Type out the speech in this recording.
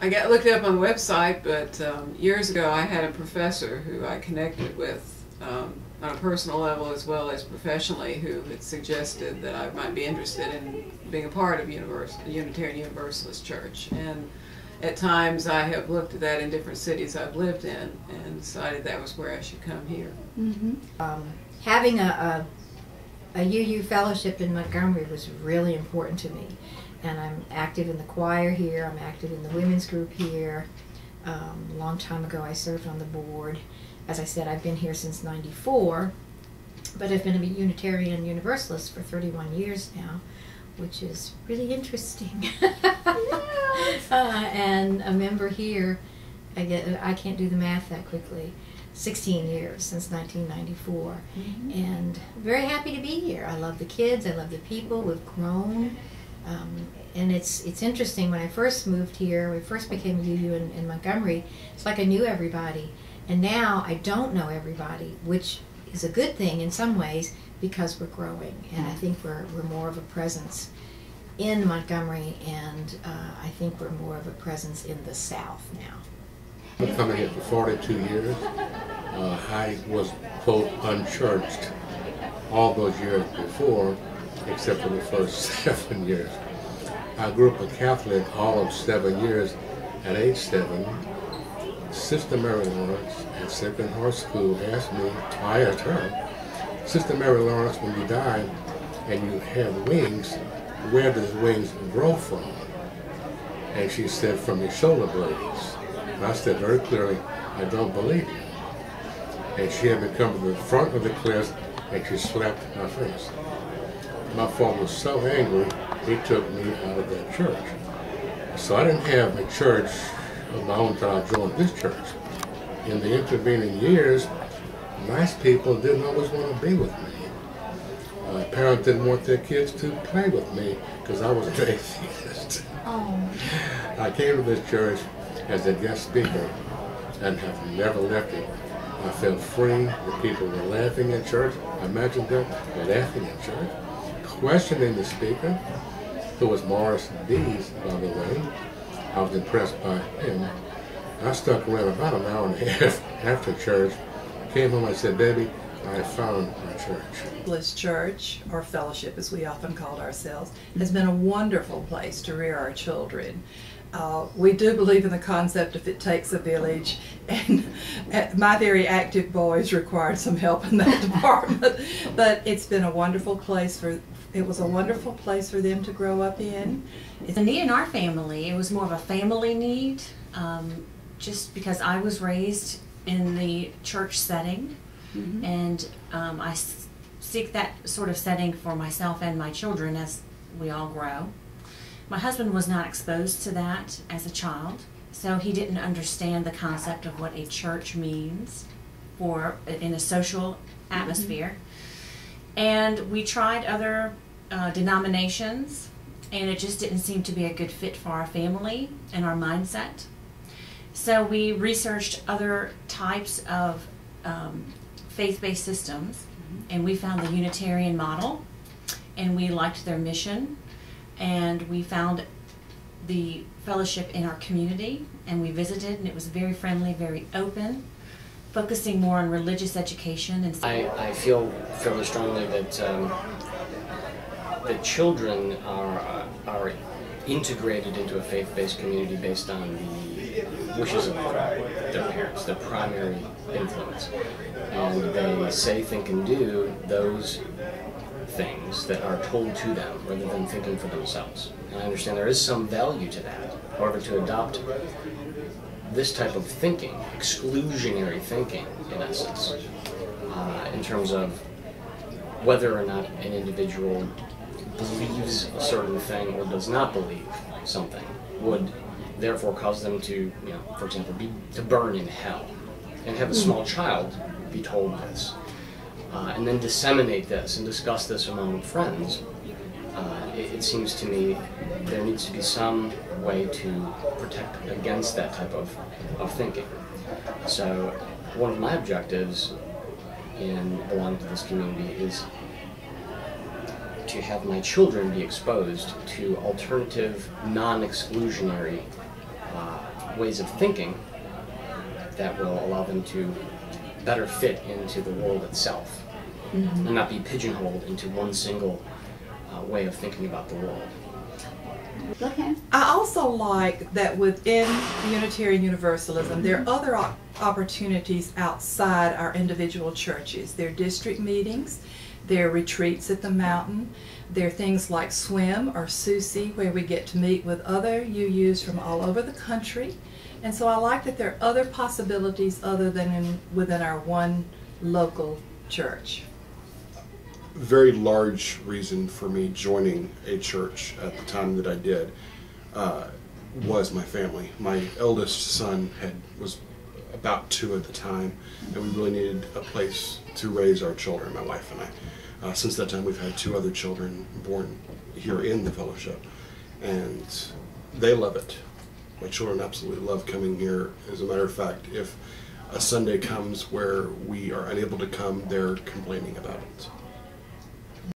I got looked up on the website, but years ago I had a professor who I connected with on a personal level as well as professionally, who had suggested that I might be interested in being a part of Unitarian Universalist Church. And at times I have looked at that in different cities I've lived in and decided that was where I should come here. Mm-hmm. Having a UU fellowship in Montgomery was really important to me. And I'm active in the choir here, I'm active in the women's group here. A long time ago I served on the board. As I said, I've been here since '94, but I've been a Unitarian Universalist for 31 years now, which is really interesting. And a member here, I can't do the math that quickly, 16 years since 1994. Mm-hmm. And very happy to be here. I love the kids, I love the people, we've grown. And it's interesting, when I first moved here, we first became UU in Montgomery, it's like I knew everybody. And now I don't know everybody, which is a good thing in some ways because we're growing. And I think we're more of a presence in Montgomery, and I think we're more of a presence in the South now. I'm coming here for 42 years. I was, quote, unchurched all those years before, except for the first 7 years. I grew up a Catholic all of 7 years. At age 7, Sister Mary Lawrence at Sacred Heart School asked me, I asked her, Sister Mary Lawrence, when you die and you have wings, where does wings grow from? And she said, from your shoulder blades. And I said very clearly, I don't believe you. And she had me come to the front of the class and she slapped my face. My father was so angry, he took me out of that church. So I didn't have a church of my own until I joined this church. In the intervening years, nice people didn't always want to be with me. Parents didn't want their kids to play with me because I was an atheist. Oh. I came to this church as a guest speaker and have never left it. I felt free. The people were laughing at church. Imagine them laughing at church, questioning the speaker, who was Morris Dees, by the way. I was impressed by him. I stuck around about an hour and a half after church, came home and said, baby, I found my church. This church, or fellowship as we often called ourselves, has been a wonderful place to rear our children. We do believe in the concept if it takes a village, and my very active boys required some help in that department, but it's been a wonderful place it was a wonderful place for them to grow up in. The need in our family, it was more of a family need, just because I was raised in the church setting, mm-hmm. and I seek that sort of setting for myself and my children as we all grow. My husband was not exposed to that as a child, so he didn't understand the concept of what a church means in a social atmosphere. Mm-hmm. And we tried other denominations, and it just didn't seem to be a good fit for our family and our mindset. So we researched other types of faith-based systems, mm-hmm. and we found the Unitarian model, and we liked their mission, and we found the fellowship in our community, and we visited, and it was very friendly, very open, focusing more on religious education. And I feel fairly strongly that that children are integrated into a faith-based community based on the wishes of their parents, their primary influence. And they say, think, and do those things that are told to them rather than thinking for themselves. And I understand there is some value to that. However, to adopt this type of thinking, exclusionary thinking in essence, in terms of whether or not an individual believes a certain thing or does not believe something, would therefore cause them to, for example, to burn in hell, and have a small child be told this, and then disseminate this and discuss this among friends. It seems to me there needs to be some way to protect against that type of thinking. So one of my objectives in belonging to this community is to have my children be exposed to alternative, non-exclusionary ways of thinking that will allow them to better fit into the world itself, and not be pigeonholed into one single way of thinking about the world. Go ahead. I also like that within Unitarian Universalism, there are other opportunities outside our individual churches. There are district meetings, there are retreats at the mountain, there are things like swim or SUSI, where we get to meet with other UUs from all over the country. And so I like that there are other possibilities other than within our one local church. Very large reason for me joining a church at the time that I did was my family. My eldest son was about 2 at the time, and we really needed a place to raise our children, my wife and I. Since that time, we've had 2 other children born here in the fellowship, and they love it. My children absolutely love coming here. As a matter of fact, if a Sunday comes where we are unable to come, they're complaining about it.